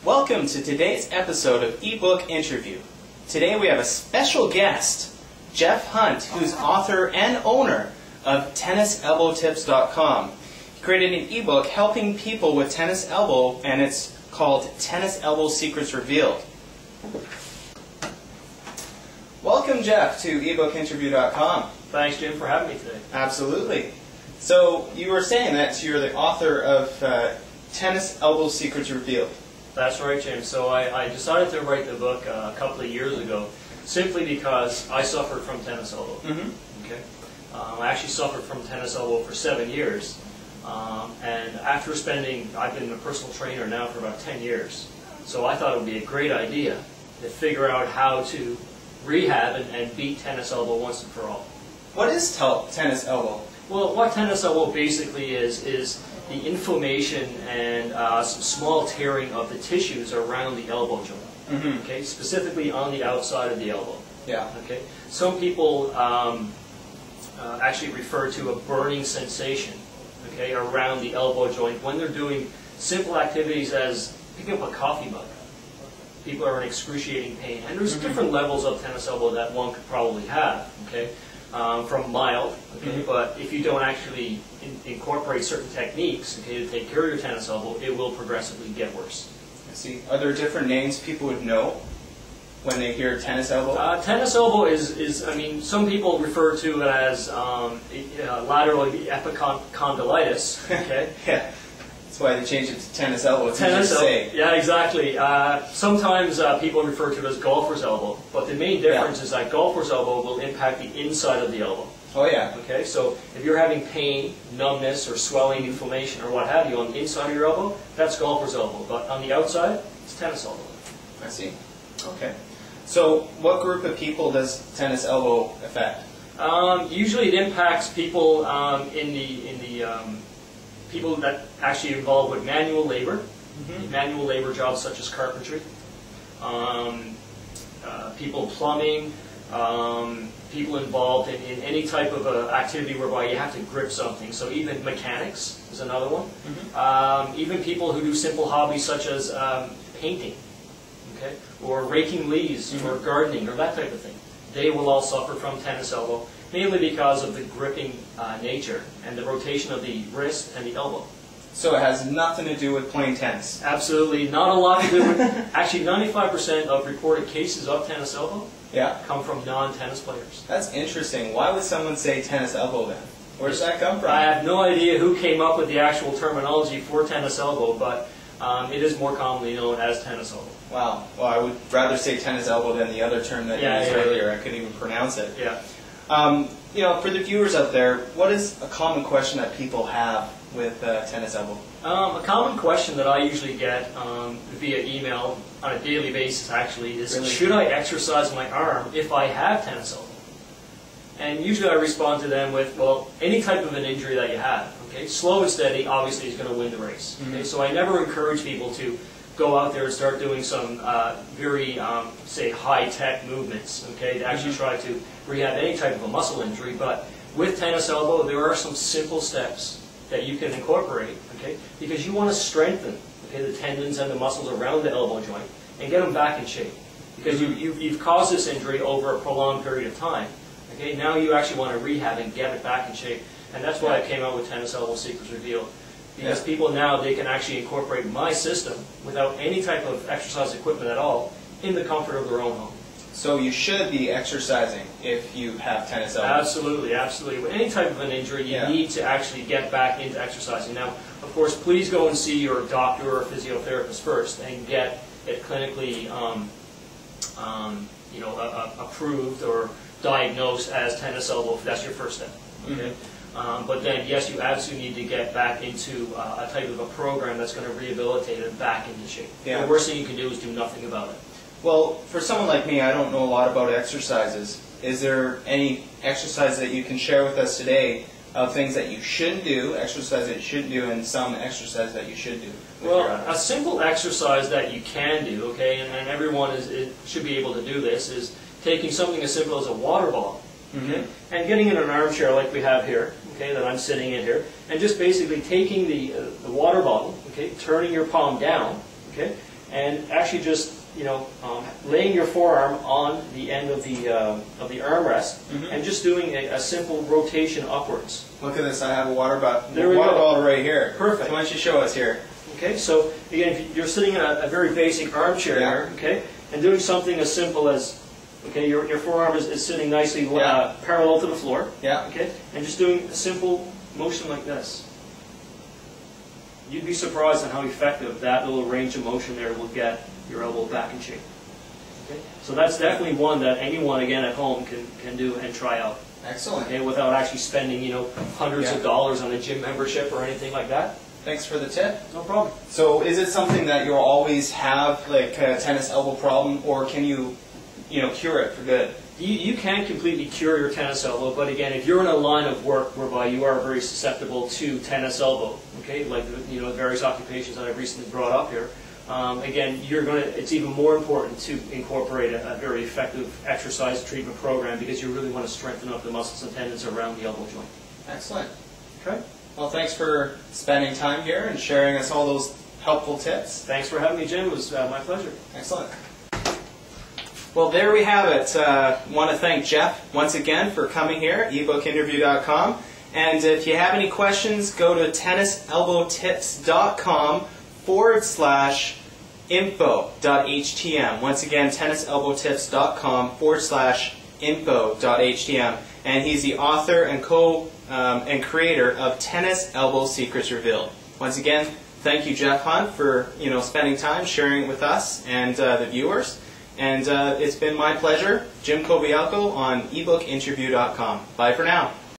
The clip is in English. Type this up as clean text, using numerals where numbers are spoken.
Welcome to today's episode of Ebook Interview. Today we have a special guest, Geoff Hunt, who's author and owner of TennisElbowTips.com. He created an ebook helping people with tennis elbow, and it's called Tennis Elbow Secrets Revealed. Welcome, Geoff, to ebookinterview.com. Thanks, Jim, for having me today. Absolutely. So you were saying that you're the author of Tennis Elbow Secrets Revealed. That's right, Jim. So I decided to write the book a couple of years ago simply because I suffered from tennis elbow. Okay, I actually suffered from tennis elbow for 7 years. And after I've been a personal trainer now for about 10 years. So I thought it would be a great idea to figure out how to rehab and beat tennis elbow once and for all. What is tennis elbow? Well, what tennis elbow basically is the inflammation and some small tearing of the tissues around the elbow joint. Okay, specifically on the outside of the elbow. Yeah. Okay. Some people actually refer to a burning sensation, okay, around the elbow joint when they're doing simple activities as picking up a coffee mug. People are in excruciating pain, and there's different levels of tennis elbow that one could probably have. Okay. From mild, okay, but if you don't actually incorporate certain techniques, okay, to take care of your tennis elbow, it will progressively get worse. I see. Are there different names people would know when they hear tennis elbow? Tennis elbow is, I mean, some people refer to it as lateral epicondylitis. Okay. Yeah. That's why they changed it to tennis elbow. It's Tennis easy to say. Yeah, exactly. Sometimes people refer to it as golfer's elbow, but the main difference is that golfer's elbow will impact the inside of the elbow. Oh yeah. Okay, so if you're having pain, numbness, or swelling, inflammation, or what have you on the inside of your elbow, that's golfer's elbow. But on the outside, it's tennis elbow. I see. Okay. So what group of people does tennis elbow affect? Usually it impacts people in the people that actually involved with manual labor, manual labor jobs such as carpentry, people plumbing, people involved in any type of activity whereby you have to grip something. So even mechanics is another one. Even people who do simple hobbies such as painting, okay, or raking leaves, or gardening, or that type of thing. They will all suffer from tennis elbow, mainly because of the gripping nature and the rotation of the wrist and the elbow. So it has nothing to do with playing tennis? Absolutely, not a lot to do with actually 95% of reported cases of tennis elbow come from non-tennis players. That's interesting. Why would someone say tennis elbow then? Where does that come from? I have no idea who came up with the actual terminology for tennis elbow, but it is more commonly known as tennis elbow. Wow. Well, I would rather say tennis elbow than the other term that you used earlier. I couldn't even pronounce it. Yeah. You know, for the viewers out there, what is a common question that people have with tennis elbow? A common question that I usually get via email on a daily basis actually is, should I exercise my arm if I have tennis elbow? And usually I respond to them with, well, any type of an injury that you have. Okay, slow and steady obviously is going to win the race. Okay, so I never encourage people to go out there and start doing some very, say, high-tech movements, okay, to actually try to rehab any type of a muscle injury. But with tennis elbow, there are some simple steps that you can incorporate, okay, because you want to strengthen, okay, the tendons and the muscles around the elbow joint and get them back in shape. Because you've caused this injury over a prolonged period of time. Okay, now you actually want to rehab and get it back in shape. And that's why I came out with Tennis Elbow Secrets Revealed. Because people now, they can actually incorporate my system without any type of exercise equipment at all in the comfort of their own home. So you should be exercising if you have tennis elbow? Absolutely, absolutely. With any type of an injury, you need to actually get back into exercising. Now, of course, please go and see your doctor or physiotherapist first and get it clinically approved or diagnosed as tennis elbow. That's your first step. Okay? But then, yes, you absolutely need to get back into a type of a program that's going to rehabilitate it back into shape. Yeah. The worst thing you can do is do nothing about it. Well, for someone like me, I don't know a lot about exercises. Is there any exercise that you can share with us today of things that you shouldn't do, exercise that you shouldn't do, and some exercise that you should do? Well, a simple exercise that you can do, okay, and everyone should be able to do this, is taking something as simple as a water bottle, okay, and getting in an armchair like we have here, okay, that I'm sitting in here, and just basically taking the water bottle, okay, turning your palm down, okay, and actually just laying your forearm on the end of the armrest, and just doing a simple rotation upwards. Look at this, I have a water bottle. There we go. Right here. Perfect. So why don't you show us here? Okay, so again, if you're sitting in a very basic armchair here, okay, and doing something as simple as, okay, your forearm is sitting nicely parallel to the floor, okay, and just doing a simple motion like this. You'd be surprised at how effective that little range of motion there will get your elbow back in shape. Okay? So that's definitely one that anyone, again, at home can do and try out. Excellent. Okay, without actually spending, hundreds of dollars on a gym membership or anything like that. Thanks for the tip. No problem. So is it something that you'll always have, like a tennis elbow problem, or can you, cure it for good? You can completely cure your tennis elbow, but again, if you're in a line of work whereby you are very susceptible to tennis elbow, okay, like the various occupations that I've recently brought up here, again, it's even more important to incorporate a very effective exercise treatment program, because you really want to strengthen up the muscles and tendons around the elbow joint. Excellent. Okay. Well, thanks for spending time here and sharing us all those helpful tips. Thanks for having me, Jim. It was my pleasure. Excellent. Well, there we have it. I want to thank Geoff once again for coming here, ebookinterview.com. And if you have any questions, go to tenniselbowtips.com/info.htm. Once again, tenniselbowtips.com/info.htm. And he's the author and and creator of Tennis Elbow Secrets Revealed. Once again, thank you, Geoff Hunt, for spending time sharing it with us and the viewers. And it's been my pleasure. Jim Kobialko on ebookinterview.com. Bye for now.